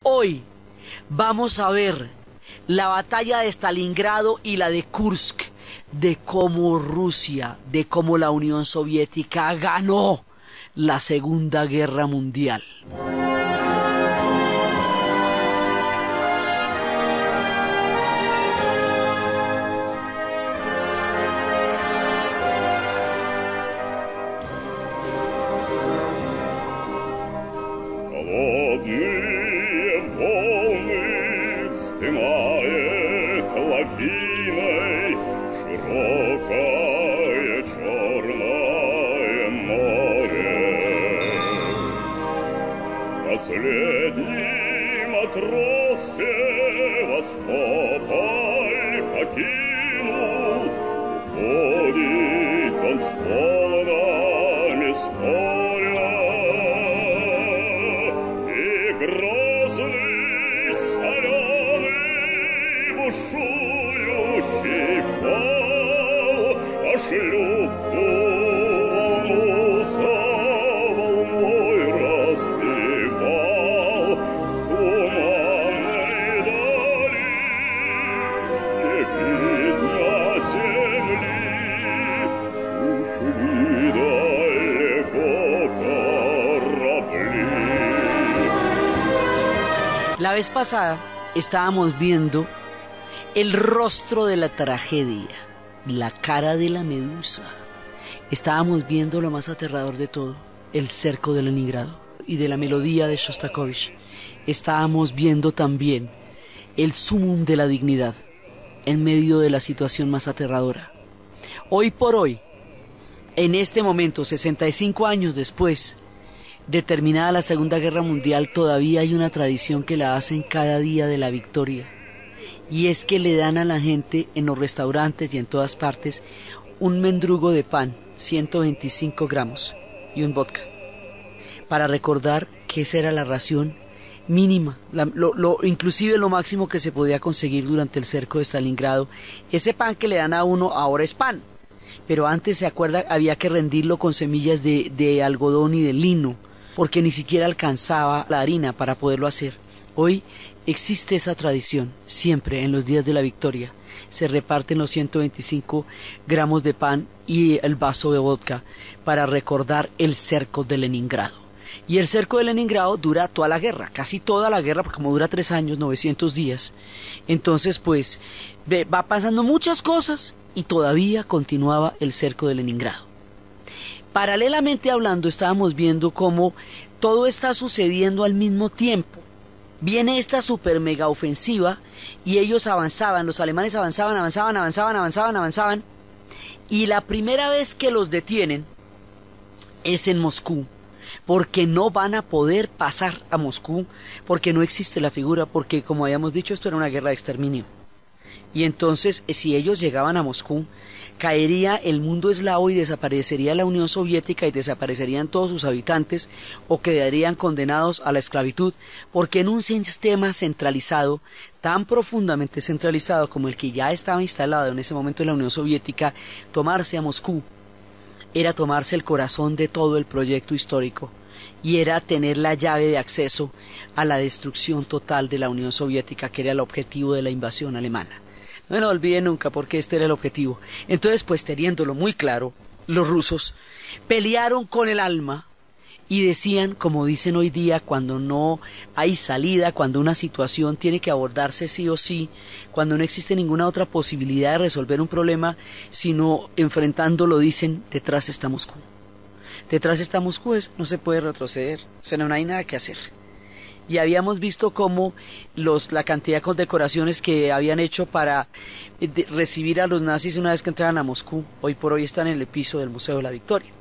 Hoy vamos a ver la batalla de Stalingrado y la de Kursk, de cómo Rusia, de cómo la Unión Soviética ganó la Segunda Guerra Mundial. Последний матрос Севастополь покинул, уходит он с волнами с моря, и грозный, соленый, бушующий вал, а шлюпку волну за волной разбивал. Туманной дали не видно земли, ушли далеко корабли. La vez pasada estábamos viendo el rostro de la tragedia, la cara de la medusa. Estábamos viendo lo más aterrador de todo, el cerco de Leningrado y de la melodía de Shostakovich. Estábamos viendo también el sumum de la dignidad en medio de la situación más aterradora. Hoy por hoy, en este momento, 65 años después de terminada la Segunda Guerra Mundial, todavía hay una tradición que la hacen cada día de la victoria. Y es que le dan a la gente en los restaurantes y en todas partes un mendrugo de pan, 125 gramos, y un vodka, para recordar que esa era la ración mínima, inclusive lo máximo que se podía conseguir durante el cerco de Stalingrado. Ese pan que le dan a uno ahora es pan, pero antes, se acuerda, había que rendirlo con semillas de algodón y de lino, porque ni siquiera alcanzaba la harina para poderlo hacer. Hoy existe esa tradición, siempre en los días de la victoria. Se reparten los 125 gramos de pan y el vaso de vodka para recordar el cerco de Leningrado. Y el cerco de Leningrado dura toda la guerra, casi toda la guerra, porque como dura 3 años, 900 días. Entonces, pues, va pasando muchas cosas y todavía continuaba el cerco de Leningrado. Paralelamente hablando, estábamos viendo cómo todo está sucediendo al mismo tiempo. Viene esta super mega ofensiva y ellos avanzaban, los alemanes avanzaban, y la primera vez que los detienen es en Moscú, porque no van a poder pasar a Moscú, porque no existe la figura, porque como habíamos dicho, esto era una guerra de exterminio. Y entonces, si ellos llegaban a Moscú, caería el mundo eslavo y desaparecería la Unión Soviética y desaparecerían todos sus habitantes o quedarían condenados a la esclavitud, porque en un sistema centralizado, tan profundamente centralizado como el que ya estaba instalado en ese momento en la Unión Soviética, tomarse a Moscú era tomarse el corazón de todo el proyecto histórico y era tener la llave de acceso a la destrucción total de la Unión Soviética, que era el objetivo de la invasión alemana. No lo olviden nunca, porque este era el objetivo. Entonces, pues teniéndolo muy claro, los rusos pelearon con el alma y decían, como dicen hoy día, cuando no hay salida, cuando una situación tiene que abordarse sí o sí, cuando no existe ninguna otra posibilidad de resolver un problema, sino enfrentándolo, dicen, detrás está Moscú. Detrás está Moscú, no se puede retroceder, o sea, no hay nada que hacer. Y habíamos visto cómo la cantidad de condecoraciones que habían hecho para recibir a los nazis una vez que entraran a Moscú, hoy por hoy están en el piso del Museo de la Victoria.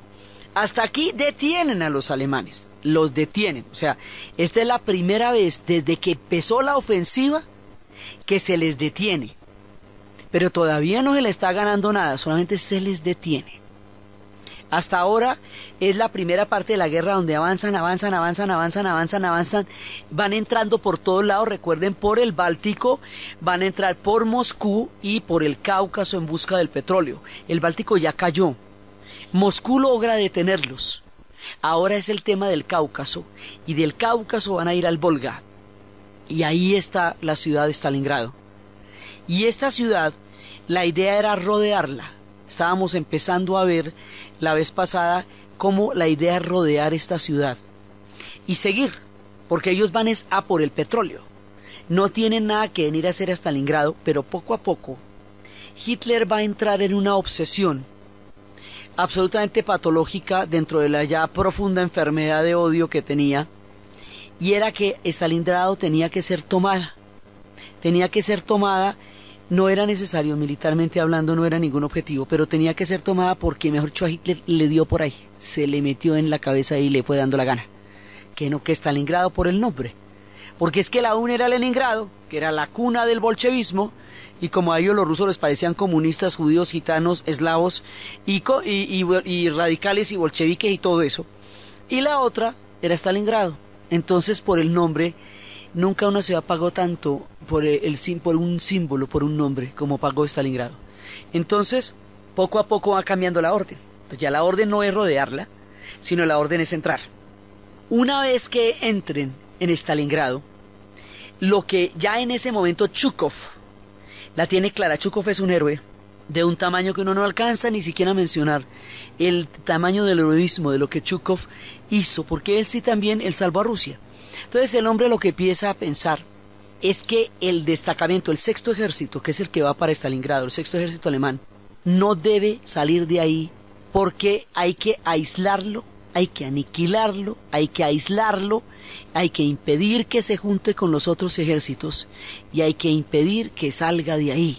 Hasta aquí detienen a los alemanes, los detienen. O sea, esta es la primera vez desde que empezó la ofensiva que se les detiene. Pero todavía no se les está ganando nada, solamente se les detiene. Hasta ahora es la primera parte de la guerra donde avanzan, van entrando por todos lados, recuerden, por el Báltico, van a entrar por Moscú y por el Cáucaso en busca del petróleo. El Báltico ya cayó, Moscú logra detenerlos. Ahora es el tema del Cáucaso, y del Cáucaso van a ir al Volga. y ahí está la ciudad de Stalingrado. Y esta ciudad, la idea era rodearla. Estábamos empezando a ver la vez pasada cómo la idea es rodear esta ciudad y seguir, porque ellos van a por el petróleo. No tienen nada que venir a hacer a Stalingrado, pero poco a poco Hitler va a entrar en una obsesión absolutamente patológica dentro de la ya profunda enfermedad de odio que tenía, y era que Stalingrado tenía que ser tomada. No era necesario, militarmente hablando, no era ningún objetivo, pero tenía que ser tomada porque, mejor dicho, a Hitler le dio por ahí, se le metió en la cabeza y le fue dando la gana. Que Stalingrado por el nombre. Porque es que la UNE era Leningrado, que era la cuna del bolchevismo, y como a ellos los rusos les parecían comunistas, judíos, gitanos, eslavos, y radicales y bolcheviques y todo eso. Y la otra era Stalingrado. Entonces, por el nombre, nunca una ciudad pagó tanto por un símbolo, por un nombre, como pagó Stalingrado. Entonces, poco a poco va cambiando la orden. Entonces, ya la orden no es rodearla, sino la orden es entrar. Una vez que entren en Stalingrado, lo que ya en ese momento Zhukov la tiene clara. Zhukov es un héroe de un tamaño que uno no alcanza ni siquiera a mencionar el tamaño del heroísmo de lo que Zhukov hizo, porque él sí también, él salvó a Rusia. Entonces el hombre lo que empieza a pensar es que el destacamento, el sexto ejército, que es el que va para Stalingrado, el sexto ejército alemán, no debe salir de ahí porque hay que aislarlo, hay que aniquilarlo, hay que aislarlo, hay que impedir que se junte con los otros ejércitos y hay que impedir que salga de ahí.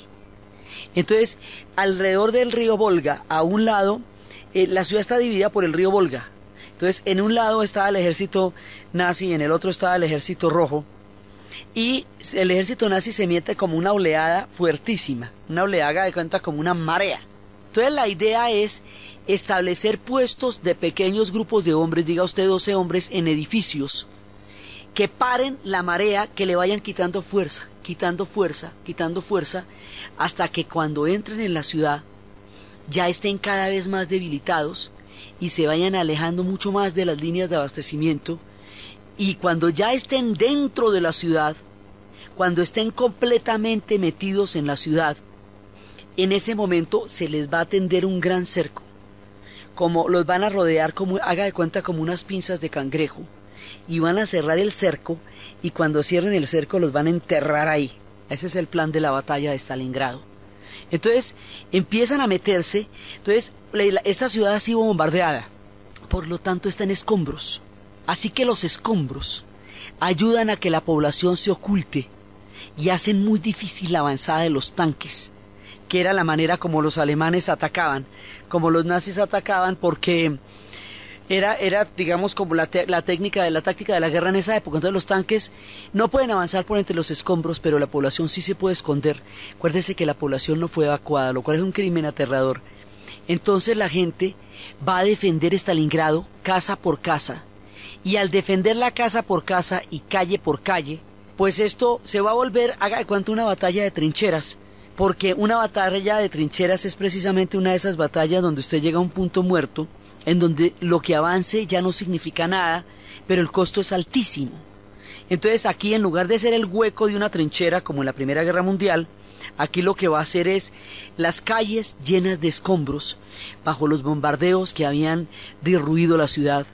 Entonces, alrededor del río Volga, a un lado, la ciudad está dividida por el río Volga. Entonces, en un lado estaba el ejército nazi, en el otro estaba el ejército rojo, y el ejército nazi se mete como una oleada fuertísima, una oleada de cuenta como una marea. Entonces, la idea es establecer puestos de pequeños grupos de hombres, diga usted 12 hombres, en edificios, que paren la marea, que le vayan quitando fuerza, hasta que cuando entren en la ciudad ya estén cada vez más debilitados y se vayan alejando mucho más de las líneas de abastecimiento, y cuando ya estén dentro de la ciudad, cuando estén completamente metidos en la ciudad, en ese momento se les va a tender un gran cerco, como los van a rodear, como haga de cuenta como unas pinzas de cangrejo, y van a cerrar el cerco, y cuando cierren el cerco los van a enterrar ahí. Ese es el plan de la batalla de Stalingrado. Entonces empiezan a meterse. Entonces esta ciudad ha sido bombardeada, por lo tanto está en escombros, así que los escombros ayudan a que la población se oculte y hacen muy difícil la avanzada de los tanques, que era la manera como los alemanes atacaban, como los nazis atacaban, porque era digamos como la táctica de la guerra en esa época. Entonces los tanques no pueden avanzar por entre los escombros, pero la población sí se puede esconder. Acuérdese que la población no fue evacuada, lo cual es un crimen aterrador. Entonces la gente va a defender Stalingrado casa por casa, y al defenderla casa por casa y calle por calle, pues esto se va a volver, haga de cuenta, una batalla de trincheras, porque una batalla de trincheras es precisamente una de esas batallas donde usted llega a un punto muerto, en donde lo que avance ya no significa nada, pero el costo es altísimo. Entonces aquí, en lugar de ser el hueco de una trinchera como en la Primera Guerra Mundial, aquí lo que va a hacer es las calles llenas de escombros bajo los bombardeos que habían derruido la ciudad,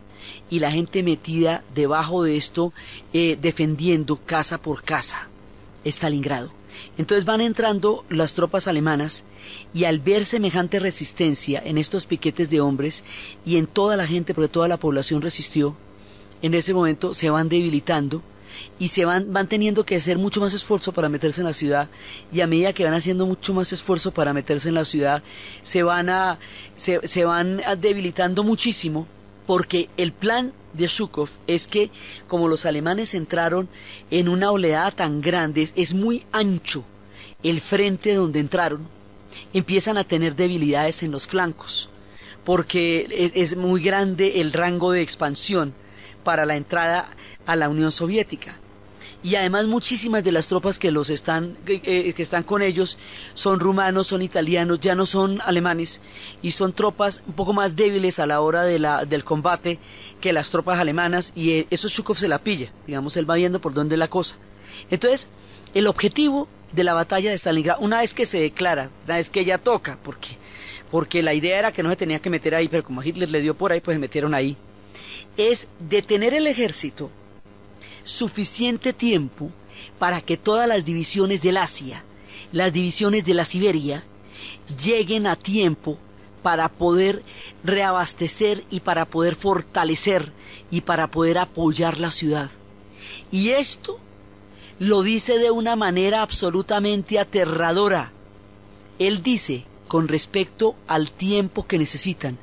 y la gente metida debajo de esto, defendiendo casa por casa Stalingrado. Entonces van entrando las tropas alemanas, y al ver semejante resistencia en estos piquetes de hombres y en toda la gente, porque toda la población resistió, en ese momento se van debilitando y van teniendo que hacer mucho más esfuerzo para meterse en la ciudad, y a medida que van haciendo mucho más esfuerzo para meterse en la ciudad, se van debilitando muchísimo, porque el plan de Zhukov es que, como los alemanes entraron en una oleada tan grande, es muy ancho el frente donde entraron, empiezan a tener debilidades en los flancos, porque es muy grande el rango de expansión para la entrada a la Unión Soviética. Y además muchísimas de las tropas que están con ellos son rumanos, son italianos, ya no son alemanes, y son tropas un poco más débiles a la hora del combate que las tropas alemanas, y eso Zhukov se la pilla, digamos, él va viendo por dónde es la cosa. Entonces, el objetivo de la batalla de Stalingrado, una vez que se declara, una vez que ella toca, porque la idea era que no se tenía que meter ahí, pero como Hitler le dio por ahí, pues se metieron ahí, es detener el ejército suficiente tiempo para que todas las divisiones del Asia, las divisiones de la Siberia, lleguen a tiempo para poder reabastecer y para poder fortalecer y para poder apoyar la ciudad. Y esto lo dice de una manera absolutamente aterradora. Él dice, con respecto al tiempo que necesitan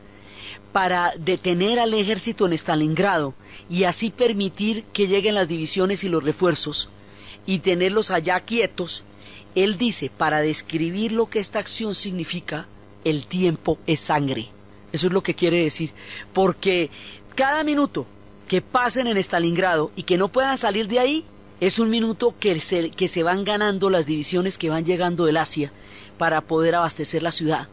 para detener al ejército en Stalingrado y así permitir que lleguen las divisiones y los refuerzos y tenerlos allá quietos, él dice, para describir lo que esta acción significa, el tiempo es sangre. Eso es lo que quiere decir, porque cada minuto que pasen en Stalingrado y que no puedan salir de ahí, es un minuto que se van ganando las divisiones que van llegando del Asia para poder abastecer la ciudad.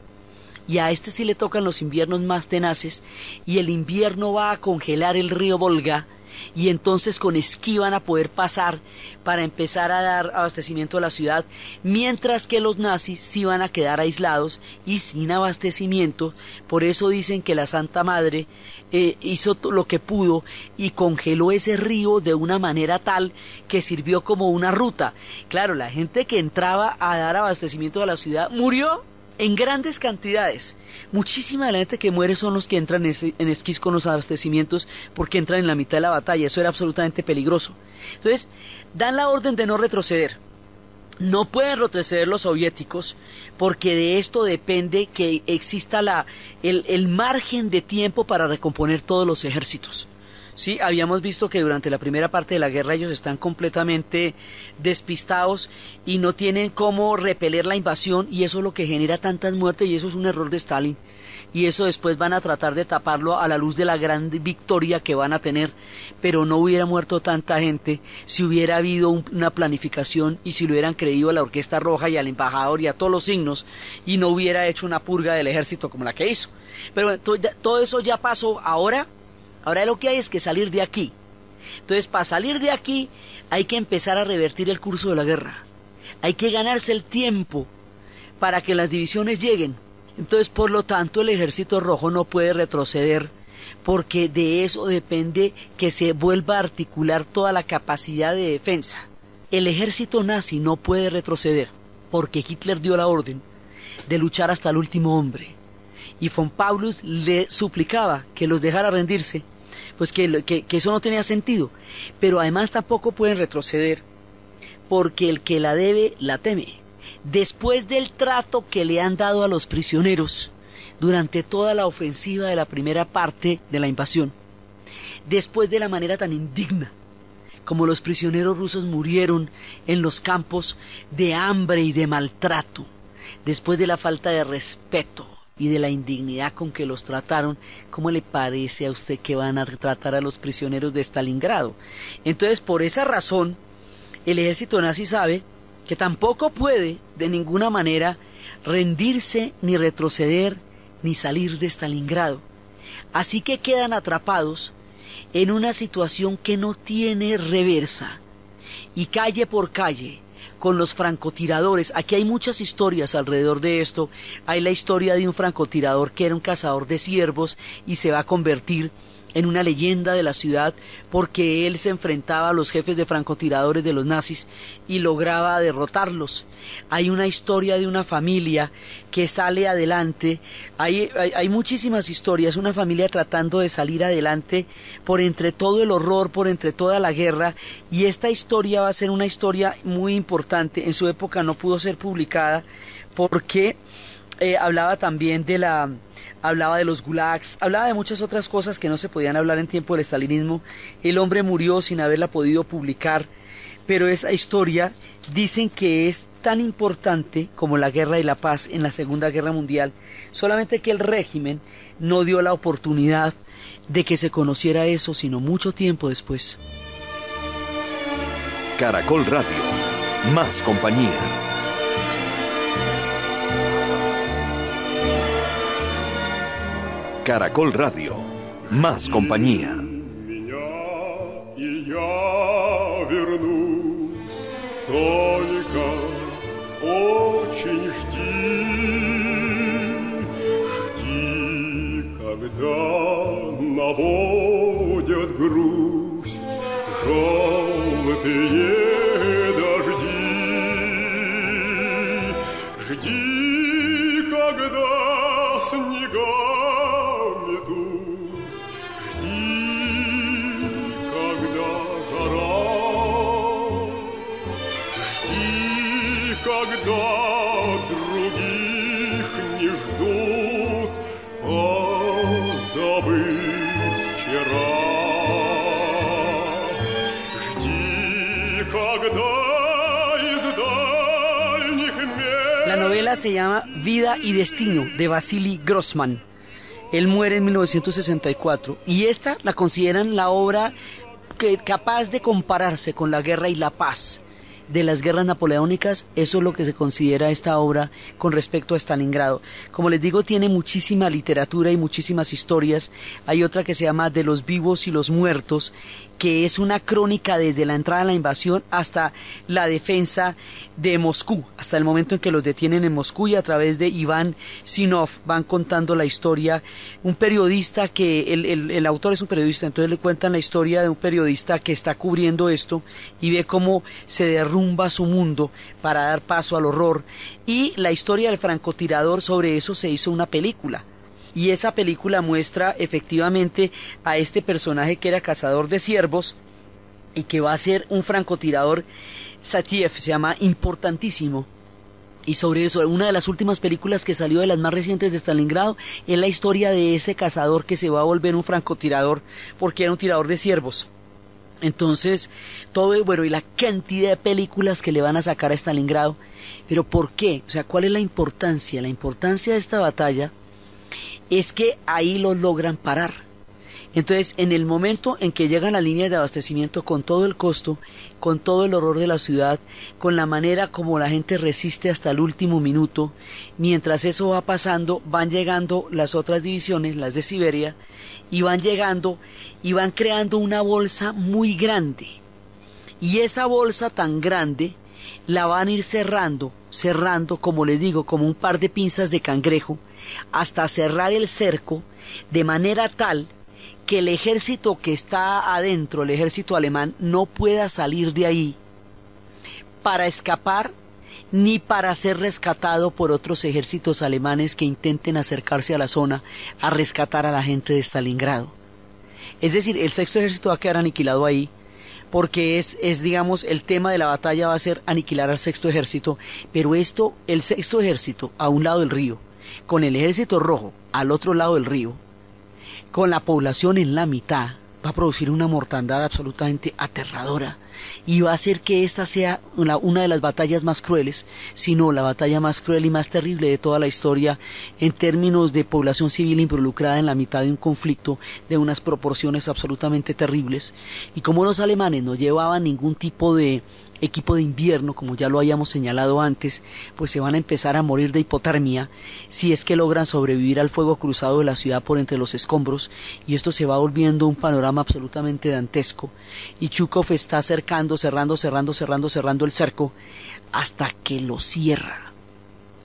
Y a este sí le tocan los inviernos más tenaces, y el invierno va a congelar el río Volga, y entonces con esquí van a poder pasar para empezar a dar abastecimiento a la ciudad, mientras que los nazis sí van a quedar aislados y sin abastecimiento. Por eso dicen que la Santa Madre hizo lo que pudo y congeló ese río de una manera tal que sirvió como una ruta. Claro, la gente que entraba a dar abastecimiento a la ciudad murió en grandes cantidades. Muchísima de la gente que muere son los que entran en esquís con los abastecimientos, porque entran en la mitad de la batalla. Eso era absolutamente peligroso. Entonces, dan la orden de no retroceder. No pueden retroceder los soviéticos, porque de esto depende que exista el margen de tiempo para recomponer todos los ejércitos. Sí, habíamos visto que durante la primera parte de la guerra ellos están completamente despistados y no tienen cómo repeler la invasión, y eso es lo que genera tantas muertes, y eso es un error de Stalin, y eso después van a tratar de taparlo a la luz de la gran victoria que van a tener, pero no hubiera muerto tanta gente si hubiera habido una planificación y si lo hubieran creído a la Orquesta Roja y al embajador y a todos los signos, y no hubiera hecho una purga del ejército como la que hizo. Pero todo eso ya pasó. Ahora lo que hay es que salir de aquí. Entonces, para salir de aquí hay que empezar a revertir el curso de la guerra. Hay que ganarse el tiempo para que las divisiones lleguen. Entonces, por lo tanto, el Ejército Rojo no puede retroceder, porque de eso depende que se vuelva a articular toda la capacidad de defensa. El ejército nazi no puede retroceder, porque Hitler dio la orden de luchar hasta el último hombre. Y von Paulus le suplicaba que los dejara rendirse, pues que eso no tenía sentido. Pero además tampoco pueden retroceder, porque el que la debe, la teme. Después del trato que le han dado a los prisioneros durante toda la ofensiva de la primera parte de la invasión, después de la manera tan indigna como los prisioneros rusos murieron en los campos de hambre y de maltrato, después de la falta de respeto y de la indignidad con que los trataron, ¿cómo le parece a usted que van a tratar a los prisioneros de Stalingrado? Entonces, por esa razón, el ejército nazi sabe que tampoco puede de ninguna manera rendirse, ni retroceder, ni salir de Stalingrado. Así que quedan atrapados en una situación que no tiene reversa, y calle por calle, con los francotiradores. Aquí hay muchas historias alrededor de esto. Hay la historia de un francotirador que era un cazador de ciervos y se va a convertir en una leyenda de la ciudad porque él se enfrentaba a los jefes de francotiradores de los nazis y lograba derrotarlos. Hay una historia de una familia que sale adelante. Hay muchísimas historias, una familia tratando de salir adelante por entre todo el horror, por entre toda la guerra, y esta historia va a ser una historia muy importante. En su época no pudo ser publicada porque hablaba también hablaba de los gulags, hablaba de muchas otras cosas que no se podían hablar en tiempo del estalinismo. El hombre murió sin haberla podido publicar, pero esa historia dicen que es tan importante como la guerra y la paz en la Segunda Guerra Mundial, solamente que el régimen no dio la oportunidad de que se conociera eso, sino mucho tiempo después. Caracol Radio, más compañía. Caracol Radio, más compañía. И я вернусь только очень жди, когда наводят грусть желтые дожди. Жди, когда снега метут, жди, когда жара, жди, когда других не ждут, позабыв вчера. Жди, когда из дальних мест... La novela se llama Vida y Destino, de Vasily Grossman. Él muere en 1964 y esta la consideran la obra capaz de compararse con La Guerra y la Paz de las guerras napoleónicas. Eso es lo que se considera esta obra con respecto a Stalingrado. Como les digo, tiene muchísima literatura y muchísimas historias. Hay otra que se llama De los vivos y los muertos, que es una crónica desde la entrada a la invasión hasta la defensa de Moscú, hasta el momento en que los detienen en Moscú, y a través de Iván Sinov van contando la historia. Un periodista que, el autor es un periodista, entonces le cuentan la historia de un periodista que está cubriendo esto y ve cómo se derrumba su mundo para dar paso al horror, y la historia del francotirador. Sobre eso se hizo una película. Y esa película muestra efectivamente a este personaje que era cazador de ciervos y que va a ser un francotirador. Satiev se llama, importantísimo. Y sobre eso, una de las últimas películas que salió, de las más recientes de Stalingrado, es la historia de ese cazador que se va a volver un francotirador porque era un tirador de ciervos. Entonces, todo, bueno, y la cantidad de películas que le van a sacar a Stalingrado. ¿Pero por qué? O sea, ¿cuál es la importancia? La importancia de esta batalla es que ahí los logran parar. Entonces, en el momento en que llegan las líneas de abastecimiento, con todo el costo, con todo el horror de la ciudad, con la manera como la gente resiste hasta el último minuto, mientras eso va pasando, van llegando las otras divisiones, las de Siberia, y van llegando y van creando una bolsa muy grande. Y esa bolsa tan grande la van a ir cerrando, como les digo, como un par de pinzas de cangrejo, hasta cerrar el cerco de manera tal que el ejército que está adentro, el ejército alemán, no pueda salir de ahí para escapar ni para ser rescatado por otros ejércitos alemanes que intenten acercarse a la zona a rescatar a la gente de Stalingrado. Es decir, el sexto ejército va a quedar aniquilado ahí, porque digamos, el tema de la batalla va a ser aniquilar al sexto ejército, pero esto, el sexto ejército a un lado del río, con el ejército rojo al otro lado del río, con la población en la mitad, va a producir una mortandad absolutamente aterradora, y va a hacer que esta sea una de las batallas más crueles, si no la batalla más cruel y más terrible de toda la historia, en términos de población civil involucrada en la mitad de un conflicto de unas proporciones absolutamente terribles. Y como los alemanes no llevaban ningún tipo de equipo de invierno, como ya lo habíamos señalado antes, pues se van a empezar a morir de hipotermia si es que logran sobrevivir al fuego cruzado de la ciudad por entre los escombros, y esto se va volviendo un panorama absolutamente dantesco. Y Zhukov está cerrando el cerco hasta que lo cierra.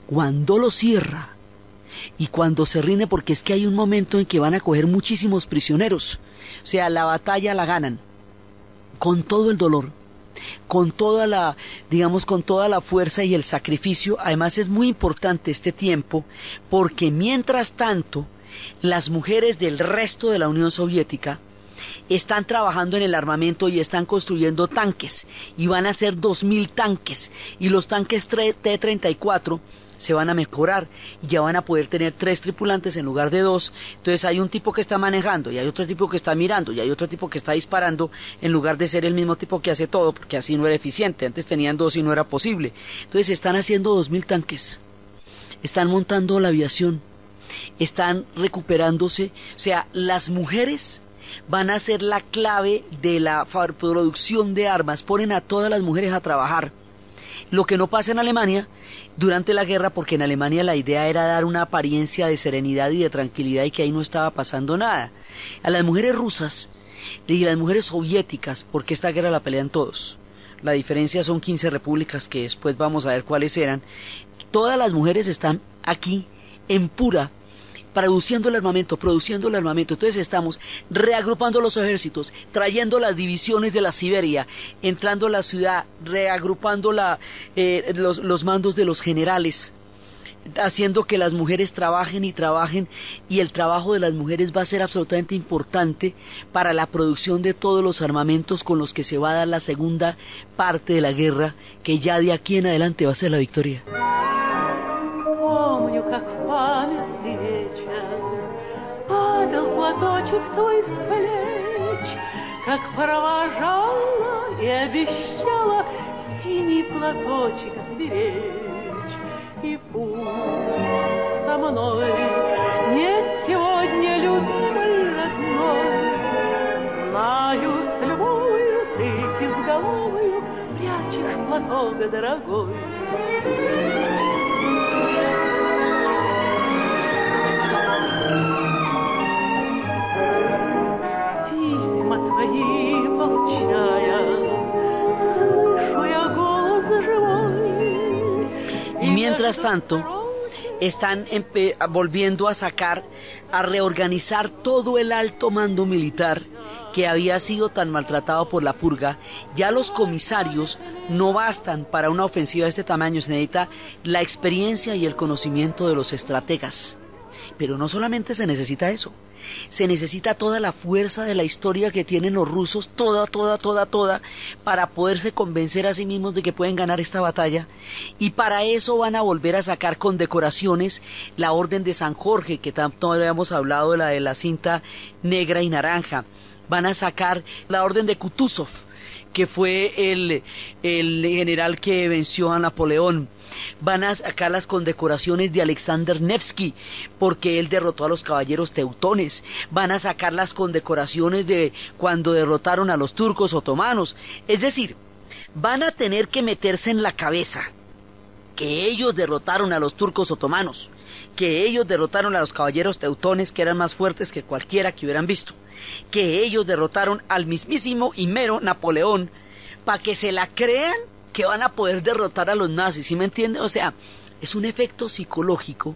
Cuando lo cierra y cuando se rinde, porque es que hay un momento en que van a coger muchísimos prisioneros, o sea, la batalla la ganan con todo el dolor, con toda la, digamos, con toda la fuerza y el sacrificio. Además es muy importante este tiempo, porque mientras tanto las mujeres del resto de la Unión Soviética están trabajando en el armamento y están construyendo tanques, y van a hacer 2000 tanques, y los tanques T-34 se van a mejorar y ya van a poder tener 3 tripulantes en lugar de 2. Entonces hay un tipo que está manejando y hay otro tipo que está mirando y hay otro tipo que está disparando, en lugar de ser el mismo tipo que hace todo, porque así no era eficiente. Antes tenían 2 y no era posible. Entonces están haciendo 2000 tanques, están montando la aviación, están recuperándose. O sea, las mujeres van a ser la clave de la producción de armas. Ponen a todas las mujeres a trabajar, lo que no pasa en Alemania durante la guerra, porque en Alemania la idea era dar una apariencia de serenidad y de tranquilidad, y que ahí no estaba pasando nada. A las mujeres rusas y las mujeres soviéticas, porque esta guerra la pelean todos, la diferencia son 15 repúblicas que después vamos a ver cuáles eran. Todas las mujeres están aquí en pura, produciendo el armamento. Entonces estamos reagrupando los ejércitos, trayendo las divisiones de la Siberia, entrando a la ciudad, reagrupando los mandos de los generales, haciendo que las mujeres trabajen, y el trabajo de las mujeres va a ser absolutamente importante para la producción de todos los armamentos con los que se va a dar la segunda parte de la guerra, que ya de aquí en adelante va a ser la victoria. И пусть со мной нет сегодня любимой родной, знаю, с любовью ты изголовью прячешь платок дорогой. Письма твои получая, слышу я голос живой. Y mientras tanto, están volviendo a reorganizar todo el alto mando militar que había sido tan maltratado por la purga. Ya los comisarios no bastan para una ofensiva de este tamaño, se necesita la experiencia y el conocimiento de los estrategas. Pero no solamente se necesita eso, se necesita toda la fuerza de la historia que tienen los rusos, toda, para poderse convencer a sí mismos de que pueden ganar esta batalla. Y para eso van a volver a sacar condecoraciones, la Orden de San Jorge, que tanto habíamos hablado de la cinta negra y naranja. Van a sacar la Orden de Kutuzov, que fue el general que venció a Napoleón. Van a sacar las condecoraciones de Alexander Nevsky, porque él derrotó a los caballeros teutones. Van a sacar las condecoraciones de cuando derrotaron a los turcos otomanos. Es decir, van a tener que meterse en la cabeza que ellos derrotaron a los turcos otomanos, que ellos derrotaron a los caballeros teutones, que eran más fuertes que cualquiera que hubieran visto, que ellos derrotaron al mismísimo y mero Napoleón, para que se la crean que van a poder derrotar a los nazis, ¿sí me entienden? O sea, es un efecto psicológico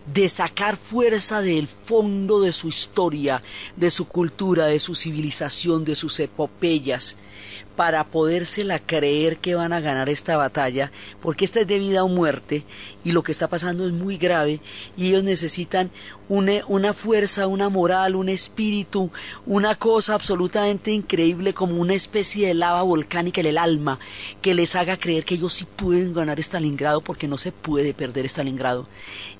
de sacar fuerza del fondo de su historia, de su cultura, de su civilización, de sus epopeyas, para podérsela creer que van a ganar esta batalla, porque esta es de vida o muerte, y lo que está pasando es muy grave, y ellos necesitan una fuerza, una moral, un espíritu, una cosa absolutamente increíble, como una especie de lava volcánica en el alma, que les haga creer que ellos sí pueden ganar Stalingrado, porque no se puede perder Stalingrado.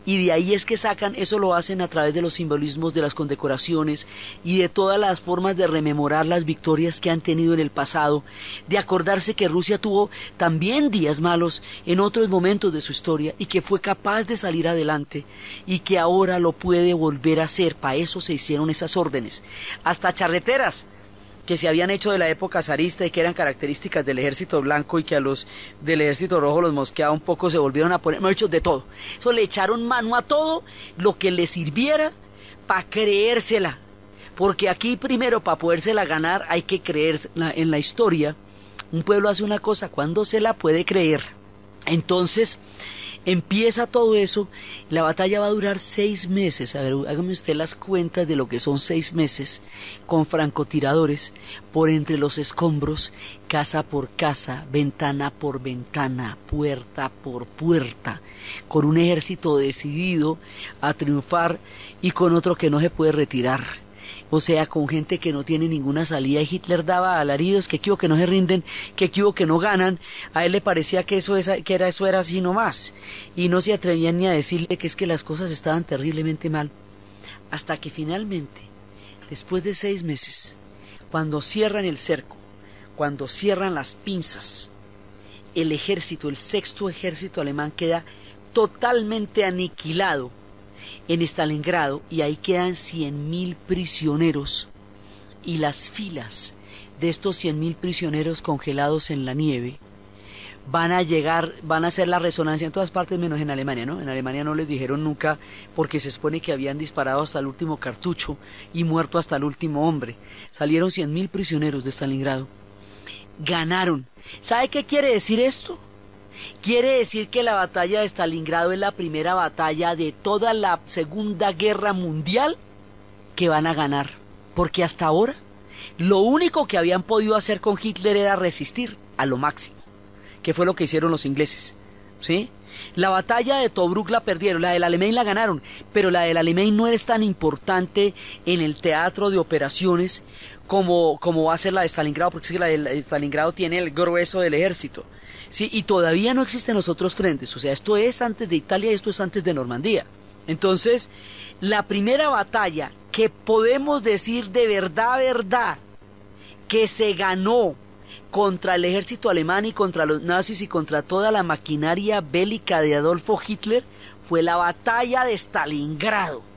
Y de ahí es que sacan, eso lo hacen a través de los simbolismos, de las condecoraciones, y de todas las formas de rememorar las victorias que han tenido en el pasado, de acordarse que Rusia tuvo también días malos en otros momentos de su historia, y que fue capaz de salir adelante, y que ahora lo puede volver a hacer. Para eso se hicieron esas órdenes, hasta charreteras que se habían hecho de la época zarista y que eran características del ejército blanco, y que a los del ejército rojo los mosqueaba un poco, se volvieron a poner hechos de todo. Eso, le echaron mano a todo lo que les sirviera para creérsela, porque aquí primero, para podérsela ganar, hay que creérsela. En la historia un pueblo hace una cosa cuando se la puede creer. Entonces empieza todo eso. La batalla va a durar 6 meses. A ver, hágame usted las cuentas de lo que son 6 meses, con francotiradores por entre los escombros, casa por casa, ventana por ventana, puerta por puerta, con un ejército decidido a triunfar y con otro que no se puede retirar. O sea, con gente que no tiene ninguna salida, y Hitler daba alaridos que no se rinden, que no ganan. A él le parecía que eso era así nomás, y no se atrevían ni a decirle que es que las cosas estaban terriblemente mal, hasta que finalmente, después de 6 meses, cuando cierran el cerco, cuando cierran las pinzas, el ejército, el 6º ejército alemán, queda totalmente aniquilado en Stalingrado, y ahí quedan 100.000 prisioneros, y las filas de estos 100.000 prisioneros congelados en la nieve van a hacer la resonancia en todas partes menos en Alemania, ¿no? En Alemania no les dijeron nunca, porque se supone que habían disparado hasta el último cartucho y muerto hasta el último hombre. Salieron 100.000 prisioneros de Stalingrado, ganaron, ¿Sabe qué quiere decir esto? Quiere decir que la batalla de Stalingrado es la primera batalla de toda la Segunda Guerra Mundial que van a ganar, porque hasta ahora lo único que habían podido hacer con Hitler era resistir a lo máximo, que fue lo que hicieron los ingleses, ¿sí? La batalla de Tobruk la perdieron, la del Alamein la ganaron, pero la del Alamein no es tan importante en el teatro de operaciones como va a ser la de Stalingrado, porque la de Stalingrado tiene el grueso del ejército, ¿sí? Y todavía no existen los otros frentes, o sea, esto es antes de Italia y esto es antes de Normandía. Entonces, la primera batalla que podemos decir de verdad, que se ganó contra el ejército alemán y contra los nazis y contra toda la maquinaria bélica de Adolfo Hitler, fue la batalla de Stalingrado.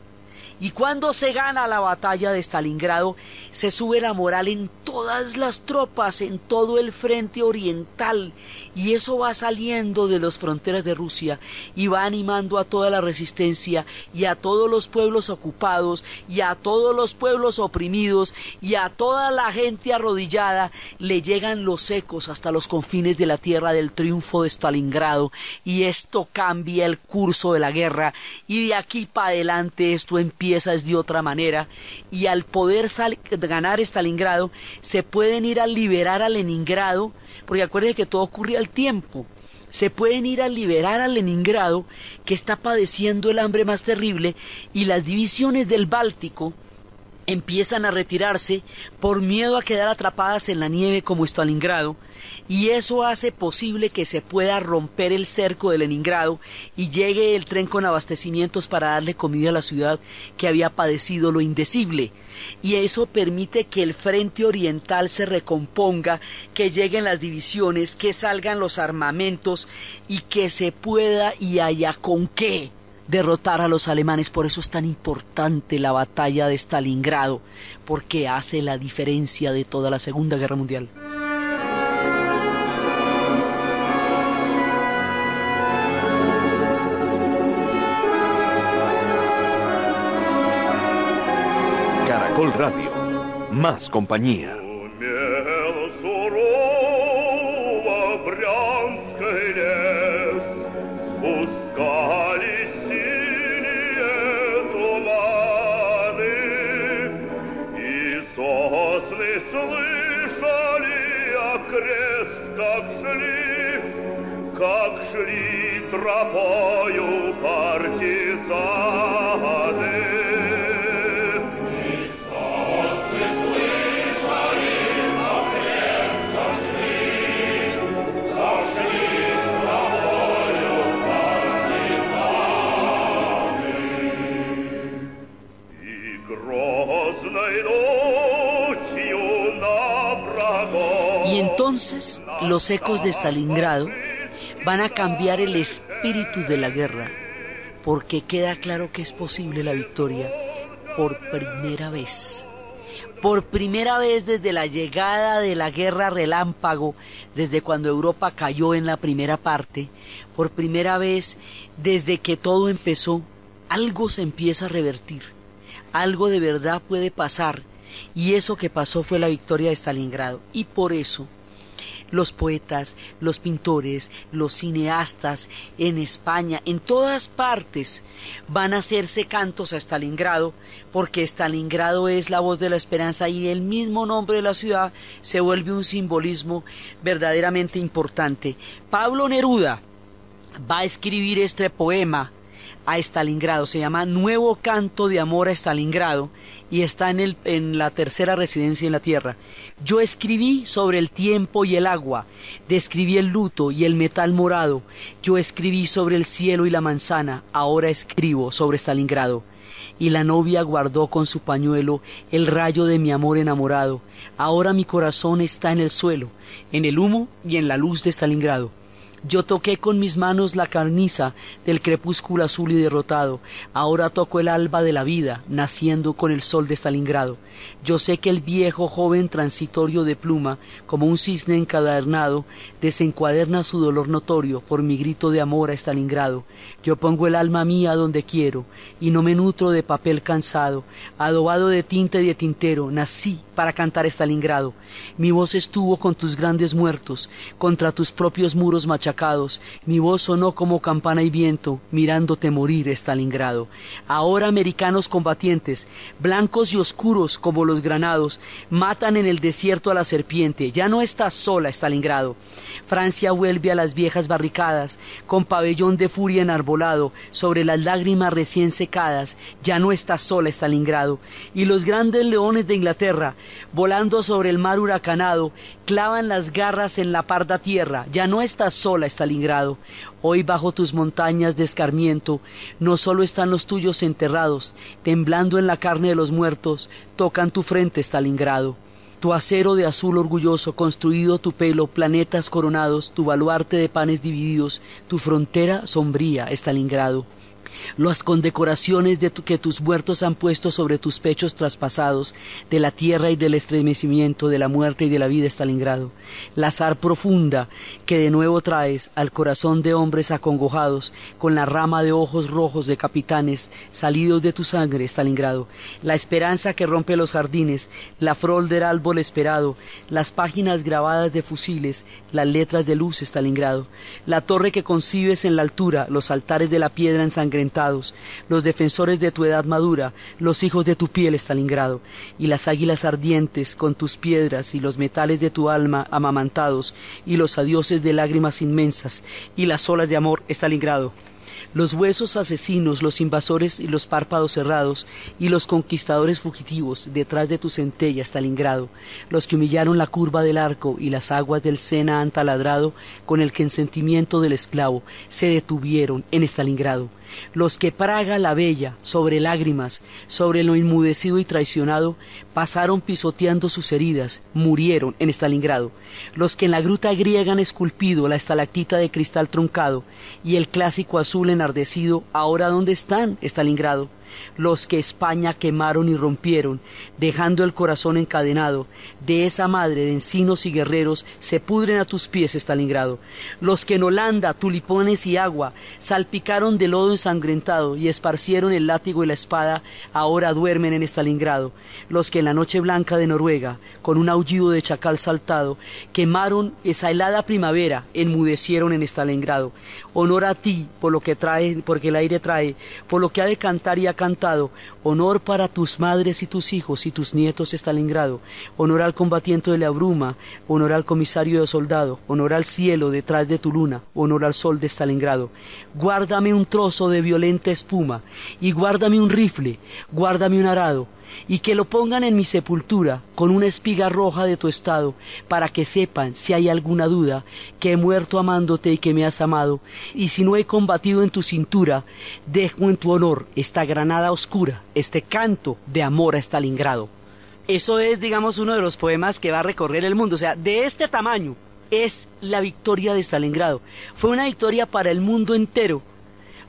Y cuando se gana la batalla de Stalingrado, se sube la moral en todas las tropas, en todo el frente oriental, y eso va saliendo de las fronteras de Rusia, y va animando a toda la resistencia, y a todos los pueblos ocupados, y a todos los pueblos oprimidos, y a toda la gente arrodillada, le llegan los ecos hasta los confines de la tierra del triunfo de Stalingrado, y esto cambia el curso de la guerra, y de aquí para adelante esto empieza es de otra manera, y al poder ganar Stalingrado se pueden ir a liberar a Leningrado, porque acuérdense que todo ocurre al tiempo. Se pueden ir a liberar a Leningrado, que está padeciendo el hambre más terrible, y las divisiones del Báltico empiezan a retirarse por miedo a quedar atrapadas en la nieve como Stalingrado, y eso hace posible que se pueda romper el cerco de Leningrado y llegue el tren con abastecimientos para darle comida a la ciudad que había padecido lo indecible, y eso permite que el frente oriental se recomponga, que lleguen las divisiones, que salgan los armamentos y que se pueda y haya con qué derrotar a los alemanes. Por eso es tan importante la batalla de Stalingrado, porque hace la diferencia de toda la Segunda Guerra Mundial. Caracol Radio, más compañía. Умело сурово Брянский лес спускались синие туманы, и сосны слышали окрест, как шли тропою партизаны. Y entonces los ecos de Stalingrado van a cambiar el espíritu de la guerra, porque queda claro que es posible la victoria por primera vez. Por primera vez desde la llegada de la guerra relámpago, desde cuando Europa cayó en la primera parte, por primera vez desde que todo empezó, algo se empieza a revertir, algo de verdad puede pasar, y eso que pasó fue la victoria de Stalingrado. Y por eso los poetas, los pintores, los cineastas en España, en todas partes, van a hacerse cantos a Stalingrado, porque Stalingrado es la voz de la esperanza, y el mismo nombre de la ciudad se vuelve un simbolismo verdaderamente importante. Pablo Neruda va a escribir este poema a Stalingrado, se llama Nuevo Canto de Amor a Stalingrado, y está en la tercera residencia en la tierra. Yo escribí sobre el tiempo y el agua, describí el luto y el metal morado, yo escribí sobre el cielo y la manzana, ahora escribo sobre Stalingrado. Y la novia guardó con su pañuelo el rayo de mi amor enamorado, ahora mi corazón está en el suelo, en el humo y en la luz de Stalingrado. Yo toqué con mis manos la carniza del crepúsculo azul y derrotado. Ahora toco el alba de la vida, naciendo con el sol de Stalingrado. Yo sé que el viejo joven transitorio de pluma, como un cisne encadernado, desencuaderna su dolor notorio por mi grito de amor a Stalingrado. Yo pongo el alma mía donde quiero, y no me nutro de papel cansado, adobado de tinta y de tintero. Nací para cantar Stalingrado. Mi voz estuvo con tus grandes muertos, contra tus propios muros machacados. Mi voz sonó como campana y viento, mirándote morir, Stalingrado. Ahora americanos combatientes, blancos y oscuros como los granados, matan en el desierto a la serpiente. Ya no estás sola, Stalingrado. Francia vuelve a las viejas barricadas, con pabellón de furia enarbolado, sobre las lágrimas recién secadas. Ya no estás sola, Stalingrado. Y los grandes leones de Inglaterra, volando sobre el mar huracanado, clavan las garras en la parda tierra. Ya no estás sola, Stalingrado. Hoy bajo tus montañas de escarmiento, no solo están los tuyos enterrados, temblando en la carne de los muertos, tocan tu frente, Stalingrado. Tu acero de azul orgulloso, construido tu pelo, planetas coronados, tu baluarte de panes divididos, tu frontera sombría, Stalingrado. Las condecoraciones que tus muertos han puesto sobre tus pechos traspasados, de la tierra y del estremecimiento, de la muerte y de la vida, Stalingrado. La zar profunda que de nuevo traes al corazón de hombres acongojados, con la rama de ojos rojos de capitanes salidos de tu sangre, Stalingrado. La esperanza que rompe los jardines, la flor del árbol esperado, las páginas grabadas de fusiles, las letras de luz, Stalingrado. La torre que concibes en la altura, los altares de la piedra ensangrentados, los defensores de tu edad madura, los hijos de tu piel, Stalingrado, y las águilas ardientes con tus piedras y los metales de tu alma amamantados, y los adioses de lágrimas inmensas, y las olas de amor, Stalingrado. Los huesos asesinos, los invasores y los párpados cerrados, y los conquistadores fugitivos detrás de tu centella, Stalingrado, los que humillaron la curva del arco y las aguas del Sena han taladrado con el consentimiento del esclavo, se detuvieron en Stalingrado. Los que Praga la bella, sobre lágrimas, sobre lo inmudecido y traicionado, pasaron pisoteando sus heridas, murieron en Stalingrado. Los que en la gruta griega han esculpido la estalactita de cristal truncado y el clásico azul enardecido, ahora ¿dónde están, Stalingrado? Los que España quemaron y rompieron, dejando el corazón encadenado, de esa madre de encinos y guerreros, se pudren a tus pies, Stalingrado. Los que en Holanda, tulipones y agua, salpicaron de lodo ensangrentado y esparcieron el látigo y la espada, ahora duermen en Stalingrado. Los que en la noche blanca de Noruega, con un aullido de chacal saltado, quemaron esa helada primavera, enmudecieron en Stalingrado. Honor a ti, por lo que trae, porque el aire trae, por lo que ha de cantar y ha cantado, honor para tus madres y tus hijos y tus nietos, Stalingrado, honor al combatiente de la bruma, honor al comisario de soldado, honor al cielo detrás de tu luna, honor al sol de Stalingrado. Guárdame un trozo de violenta espuma, y guárdame un rifle, guárdame un arado, y que lo pongan en mi sepultura con una espiga roja de tu estado, para que sepan, si hay alguna duda, que he muerto amándote y que me has amado, y si no he combatido en tu cintura, dejo en tu honor esta granada oscura, este canto de amor a Stalingrado. Eso es, digamos, uno de los poemas que va a recorrer el mundo, o sea, de este tamaño es la victoria de Stalingrado. Fue una victoria para el mundo entero,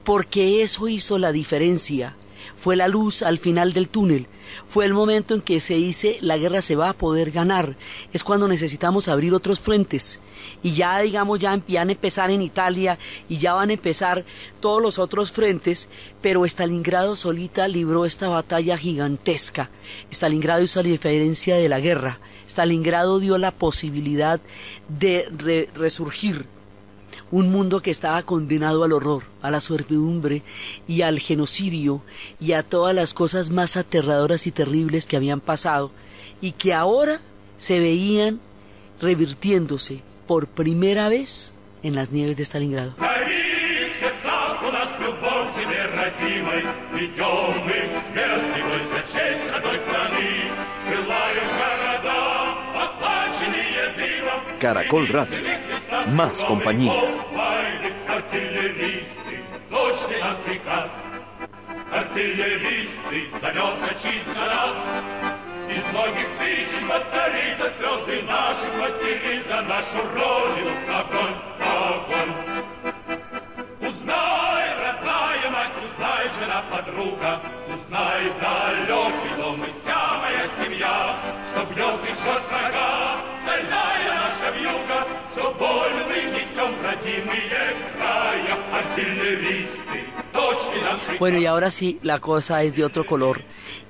porque eso hizo la diferencia. Fue la luz al final del túnel, fue el momento en que se dice la guerra se va a poder ganar, es cuando necesitamos abrir otros frentes, y ya digamos ya van a empezar en Italia, y ya van a empezar todos los otros frentes, pero Stalingrado solita libró esta batalla gigantesca. Stalingrado hizo la diferencia de la guerra, Stalingrado dio la posibilidad de resurgir. Un mundo que estaba condenado al horror, a la servidumbre y al genocidio y a todas las cosas más aterradoras y terribles que habían pasado y que ahora se veían revirtiéndose por primera vez en las nieves de Stalingrado. Caracol Radio. Más compañía. Артиллеристы, зовет отчизна нас. Из многих тысяч батарей за слезы наших матерей, за нашу родину огонь, огонь. Bueno, y ahora sí, la cosa es de otro color.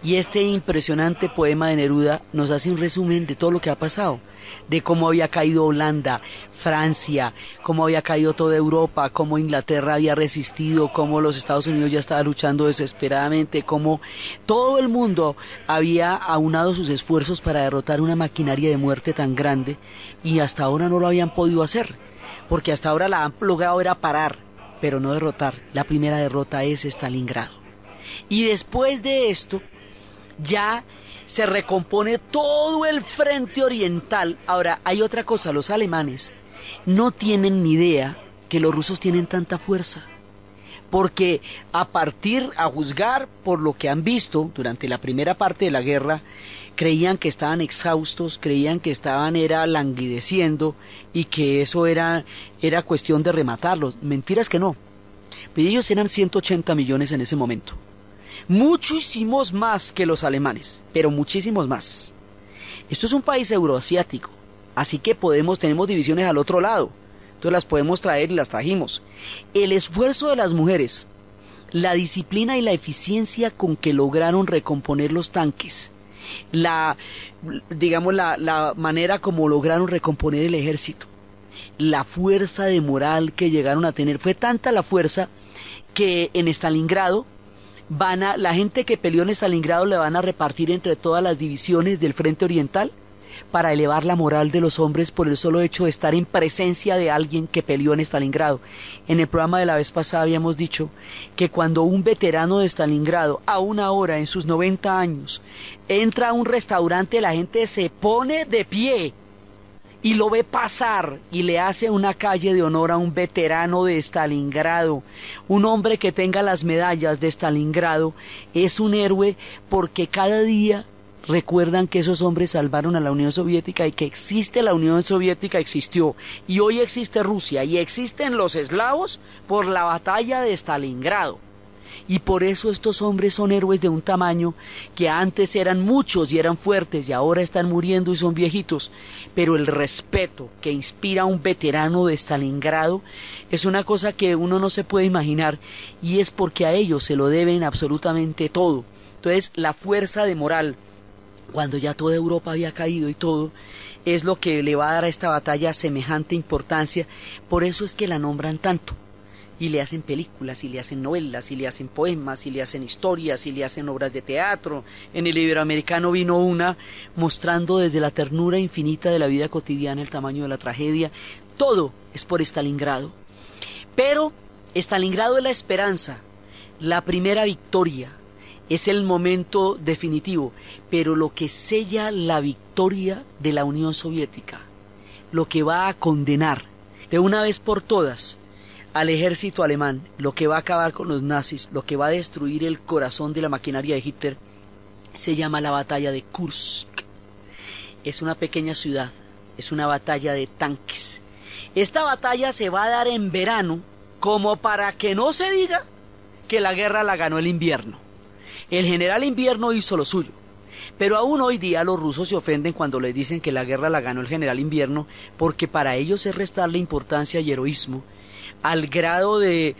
Y este impresionante poema de Neruda nos hace un resumen de todo lo que ha pasado. De cómo había caído Holanda, Francia, cómo había caído toda Europa, cómo Inglaterra había resistido, cómo los Estados Unidos ya estaba luchando desesperadamente, cómo todo el mundo había aunado sus esfuerzos para derrotar una maquinaria de muerte tan grande y hasta ahora no lo habían podido hacer, porque hasta ahora la han logrado era parar, pero no derrotar. La primera derrota es Stalingrado. Y después de esto, ya se recompone todo el frente oriental. Ahora, hay otra cosa, los alemanes no tienen ni idea que los rusos tienen tanta fuerza, porque a juzgar por lo que han visto durante la primera parte de la guerra, creían que estaban exhaustos, creían que estaban languideciendo y que eso era cuestión de rematarlos. Mentiras que no. Pero ellos eran 180 millones en ese momento. Muchísimos más que los alemanes, pero muchísimos más. Esto es un país euroasiático, así que tenemos divisiones al otro lado, entonces las podemos traer y las trajimos. El esfuerzo de las mujeres, la disciplina y la eficiencia con que lograron recomponer los tanques, la manera como lograron recomponer el ejército, la fuerza de moral que llegaron a tener, fue tanta la fuerza que en Stalingrado la gente que peleó en Stalingrado le van a repartir entre todas las divisiones del frente oriental para elevar la moral de los hombres por el solo hecho de estar en presencia de alguien que peleó en Stalingrado. En el programa de la vez pasada habíamos dicho que cuando un veterano de Stalingrado, aún ahora en sus 90 años, entra a un restaurante, la gente se pone de pie y lo ve pasar y le hace una calle de honor a un veterano de Stalingrado. Un hombre que tenga las medallas de Stalingrado es un héroe, porque cada día recuerdan que esos hombres salvaron a la Unión Soviética y que la Unión Soviética existió, y hoy existe Rusia y existen los eslavos por la batalla de Stalingrado. Y por eso estos hombres son héroes de un tamaño que antes eran muchos y eran fuertes y ahora están muriendo y son viejitos. Pero el respeto que inspira a un veterano de Stalingrado es una cosa que uno no se puede imaginar, y es porque a ellos se lo deben absolutamente todo. Entonces, la fuerza de moral, cuando ya toda Europa había caído y todo, es lo que le va a dar a esta batalla semejante importancia. Por eso es que la nombran tanto. Y le hacen películas, y le hacen novelas, y le hacen poemas, y le hacen historias, y le hacen obras de teatro. En el Iberoamericano vino una mostrando desde la ternura infinita de la vida cotidiana el tamaño de la tragedia. Todo es por Stalingrado. Pero Stalingrado es la esperanza, la primera victoria, es el momento definitivo. Pero lo que sella la victoria de la Unión Soviética, lo que va a condenar de una vez por todas al ejército alemán, lo que va a acabar con los nazis, lo que va a destruir el corazón de la maquinaria de Hitler, se llama la batalla de Kursk. Es una pequeña ciudad, es una batalla de tanques. Esta batalla se va a dar en verano, como para que no se diga que la guerra la ganó el invierno. El general Invierno hizo lo suyo, pero aún hoy día los rusos se ofenden cuando les dicen que la guerra la ganó el general Invierno, porque para ellos es restarle importancia y heroísmo al grado de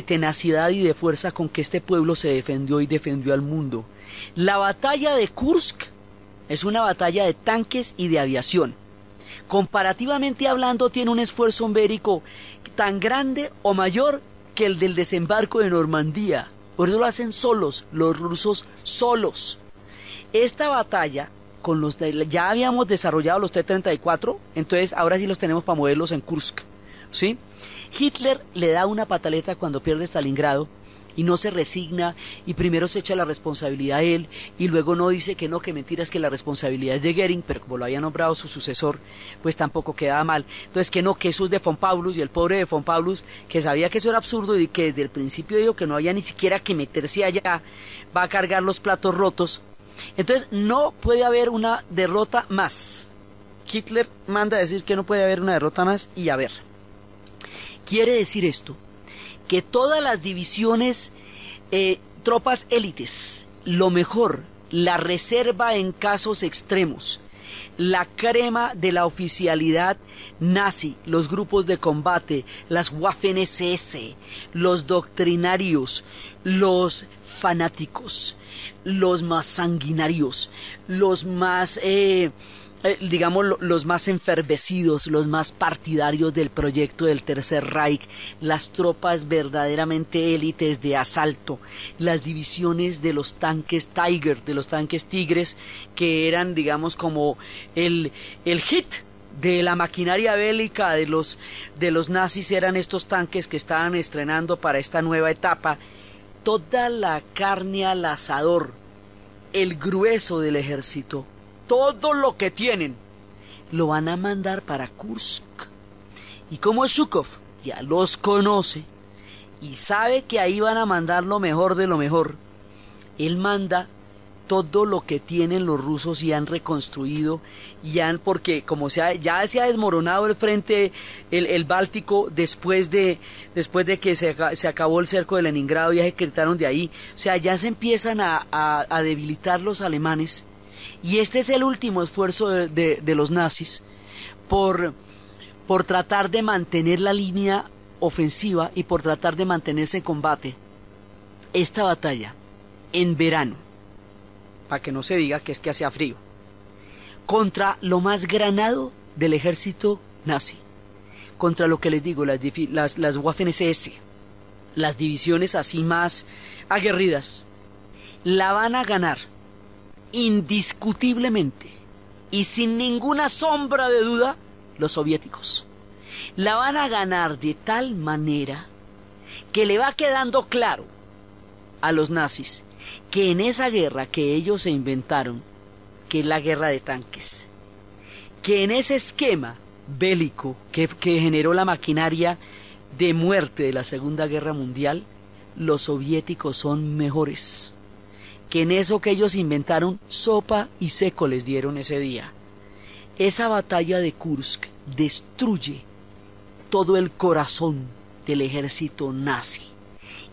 tenacidad y de fuerza con que este pueblo se defendió y defendió al mundo. La batalla de Kursk es una batalla de tanques y de aviación. Comparativamente hablando, tiene un esfuerzo bélico tan grande o mayor que el del desembarco de Normandía. Por eso lo hacen solos, los rusos solos. Esta batalla, ya habíamos desarrollado los T-34, entonces ahora sí los tenemos para moverlos en Kursk, ¿sí? Hitler le da una pataleta cuando pierde Stalingrado y no se resigna, y primero se echa la responsabilidad a él, y luego no dice que no, que mentiras, que la responsabilidad es de Goering, pero como lo había nombrado su sucesor, pues tampoco quedaba mal. Entonces que no, que eso es de von Paulus, y el pobre de von Paulus, que sabía que eso era absurdo y que desde el principio dijo que no había ni siquiera que meterse allá, va a cargar los platos rotos. Entonces no puede haber una derrota más. Hitler manda a decir que no puede haber una derrota más, y a ver, quiere decir esto, que todas las divisiones, tropas élites, lo mejor, la reserva en casos extremos, la crema de la oficialidad nazi, los grupos de combate, las Waffen-SS, los doctrinarios, los fanáticos, los más sanguinarios, los más, los más enfervecidos, los más partidarios del proyecto del Tercer Reich, las tropas verdaderamente élites de asalto, las divisiones de los tanques Tiger, de los tanques Tigres, que eran, digamos, como el hit de la maquinaria bélica de los nazis, eran estos tanques que estaban estrenando para esta nueva etapa. Toda la carne al asador, el grueso del ejército, todo lo que tienen, lo van a mandar para Kursk. Y como Zhukov ya los conoce y sabe que ahí van a mandar lo mejor de lo mejor, él manda todo lo que tienen los rusos y han reconstruido, porque como ya se ha desmoronado el frente, el Báltico, después de que se acabó el cerco de Leningrado, ya se quitaron de ahí, o sea, ya se empiezan a debilitar los alemanes, y este es el último esfuerzo de los nazis por tratar de mantener la línea ofensiva y por tratar de mantenerse en combate. Esta batalla, en verano, para que no se diga que es que hacía frío, contra lo más granado del ejército nazi, contra lo que les digo, las Waffen-SS, las divisiones así más aguerridas, la van a ganar indiscutiblemente y sin ninguna sombra de duda los soviéticos. La van a ganar de tal manera que le va quedando claro a los nazis que en esa guerra que ellos se inventaron, que es la guerra de tanques, que en ese esquema bélico que generó la maquinaria de muerte de la Segunda Guerra Mundial, los soviéticos son mejores, que en eso que ellos inventaron, sopa y seco les dieron ese día. Esa batalla de Kursk destruye todo el corazón del ejército nazi,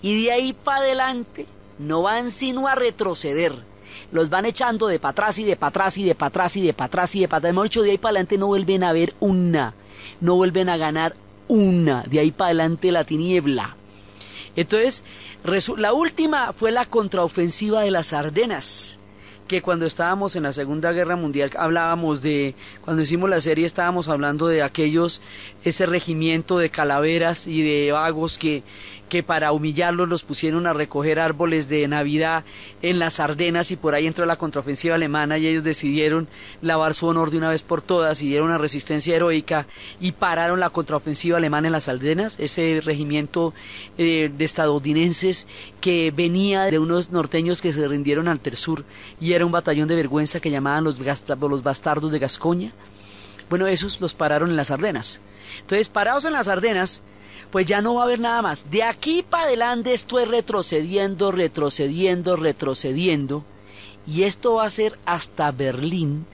y de ahí para adelante no van sino a retroceder, los van echando de para atrás y de para atrás y de para atrás y de para atrás y de para atrás. Hemos dicho, de ahí para adelante no vuelven a ver una, no vuelven a ganar una, de ahí para adelante la tiniebla. Entonces, la última fue la contraofensiva de las Ardenas, que cuando estábamos en la Segunda Guerra Mundial hablábamos cuando hicimos la serie estábamos hablando de ese regimiento de calaveras y de vagos que para humillarlos los pusieron a recoger árboles de Navidad en las Ardenas, y por ahí entró la contraofensiva alemana y ellos decidieron lavar su honor de una vez por todas y dieron una resistencia heroica y pararon la contraofensiva alemana en las Ardenas, ese regimiento de estadounidenses que venía de unos norteños que se rindieron ante el sur y era un batallón de vergüenza que llamaban los bastardos de Gascoña. Bueno, esos los pararon en las Ardenas. Entonces, parados en las Ardenas, pues ya no va a haber nada más. De aquí para adelante esto es retrocediendo, y esto va a ser hasta Berlín,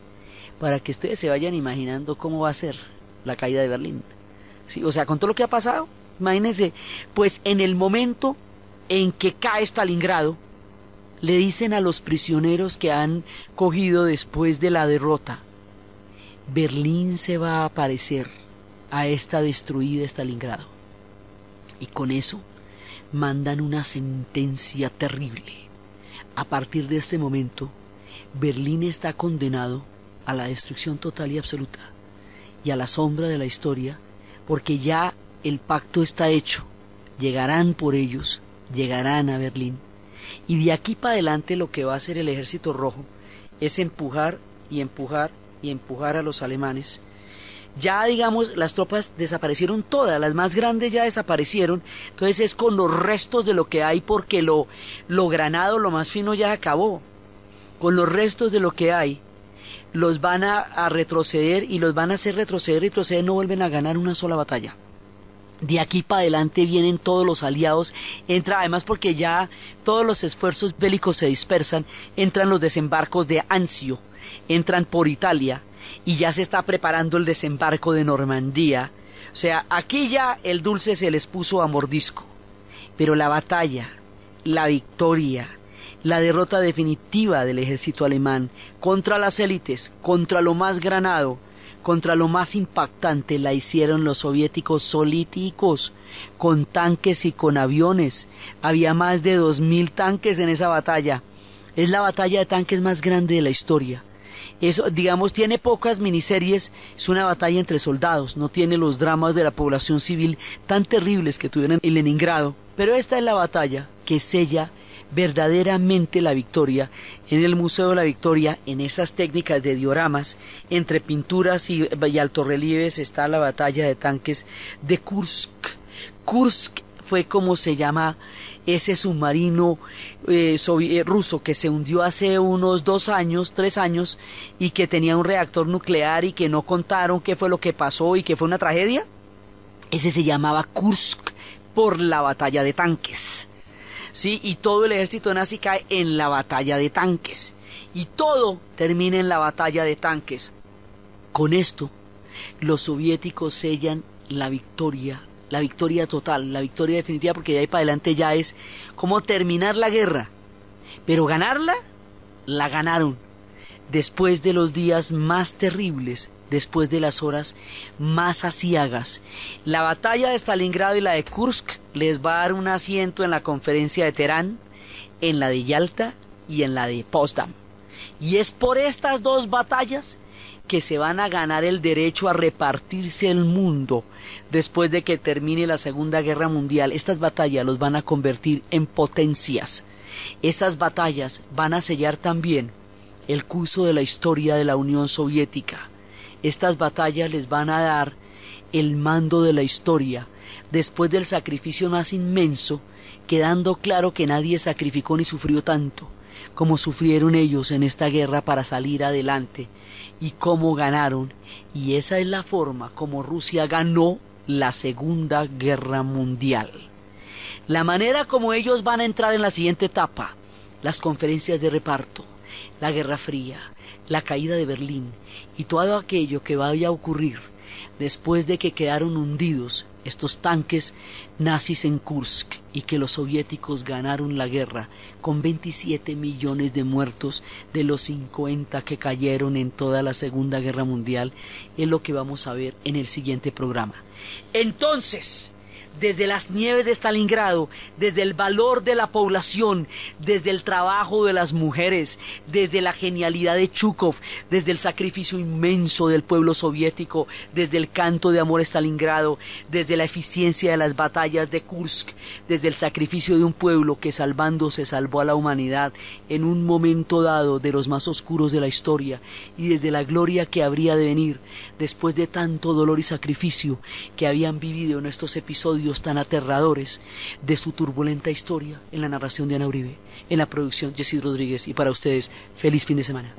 para que ustedes se vayan imaginando cómo va a ser la caída de Berlín. Sí, o sea, con todo lo que ha pasado, imagínense, pues en el momento en que cae Stalingrado, le dicen a los prisioneros que han cogido después de la derrota, Berlín se va a parecer a esta destruida Stalingrado. Y con eso mandan una sentencia terrible. A partir de este momento, Berlín está condenado a la destrucción total y absoluta y a la sombra de la historia, porque ya el pacto está hecho. Llegarán por ellos, llegarán a Berlín. Y de aquí para adelante lo que va a hacer el Ejército Rojo es empujar y empujar y empujar a los alemanes. Ya, digamos, las tropas desaparecieron todas, las más grandes ya desaparecieron, entonces es con los restos de lo que hay, porque lo granado, lo más fino ya acabó. Con los restos de lo que hay, los van a retroceder y los van a hacer retroceder, no vuelven a ganar una sola batalla. De aquí para adelante vienen todos los aliados, además porque ya todos los esfuerzos bélicos se dispersan, entran los desembarcos de Anzio, entran por Italia, y ya se está preparando el desembarco de Normandía. O sea, aquí ya el dulce se les puso a mordisco, pero la batalla, la victoria, La derrota definitiva del ejército alemán contra las élites, contra lo más granado, contra lo más impactante, la hicieron los soviéticos soliticos, con tanques y con aviones. Había más de 2000 tanques en esa batalla. Es la batalla de tanques más grande de la historia. Eso, digamos, tiene pocas miniseries, es una batalla entre soldados, no tiene los dramas de la población civil tan terribles que tuvieron en Leningrado, pero esta es la batalla que sella verdaderamente la victoria. En el Museo de la Victoria, en estas técnicas de dioramas, entre pinturas y altorrelieves, está la batalla de tanques de Kursk. Kursk fue como se llama ese submarino ruso que se hundió hace unos 3 años, y que tenía un reactor nuclear y que no contaron qué fue lo que pasó y que fue una tragedia. Ese se llamaba Kursk por la batalla de tanques. Sí, y todo el ejército nazi cae en la batalla de tanques. Y todo termina en la batalla de tanques. Con esto, los soviéticos sellan la victoria total, la victoria definitiva, porque de ahí para adelante ya es como terminar la guerra. Pero ganarla, la ganaron. Después de los días más terribles, después de las horas más aciagas. La batalla de Stalingrado y la de Kursk les va a dar un asiento en la conferencia de Teherán, en la de Yalta y en la de Potsdam. Y es por estas 2 batallas que se van a ganar el derecho a repartirse el mundo después de que termine la Segunda Guerra Mundial. Estas batallas los van a convertir en potencias. Estas batallas van a sellar también el curso de la historia de la Unión Soviética. Estas batallas les van a dar el mando de la historia después del sacrificio más inmenso, quedando claro que nadie sacrificó ni sufrió tanto como sufrieron ellos en esta guerra para salir adelante, y cómo ganaron. Y esa es la forma como Rusia ganó la Segunda Guerra Mundial. La manera como ellos van a entrar en la siguiente etapa: las conferencias de reparto, la Guerra Fría, la caída de Berlín y todo aquello que vaya a ocurrir después de que quedaron hundidos estos tanques nazis en Kursk y que los soviéticos ganaron la guerra con 27 millones de muertos de los 50 que cayeron en toda la Segunda Guerra Mundial, es lo que vamos a ver en el siguiente programa. Entonces, desde las nieves de Stalingrado, desde el valor de la población, desde el trabajo de las mujeres, desde la genialidad de Chukov, desde el sacrificio inmenso del pueblo soviético, desde el canto de amor a Stalingrado, desde la eficiencia de las batallas de Kursk, desde el sacrificio de un pueblo que salvándose salvó a la humanidad en un momento dado de los más oscuros de la historia, y desde la gloria que habría de venir después de tanto dolor y sacrificio que habían vivido en estos episodios tan aterradores de su turbulenta historia. En la narración de Ana Uribe, en la producción Jessy Rodríguez, y para ustedes, feliz fin de semana.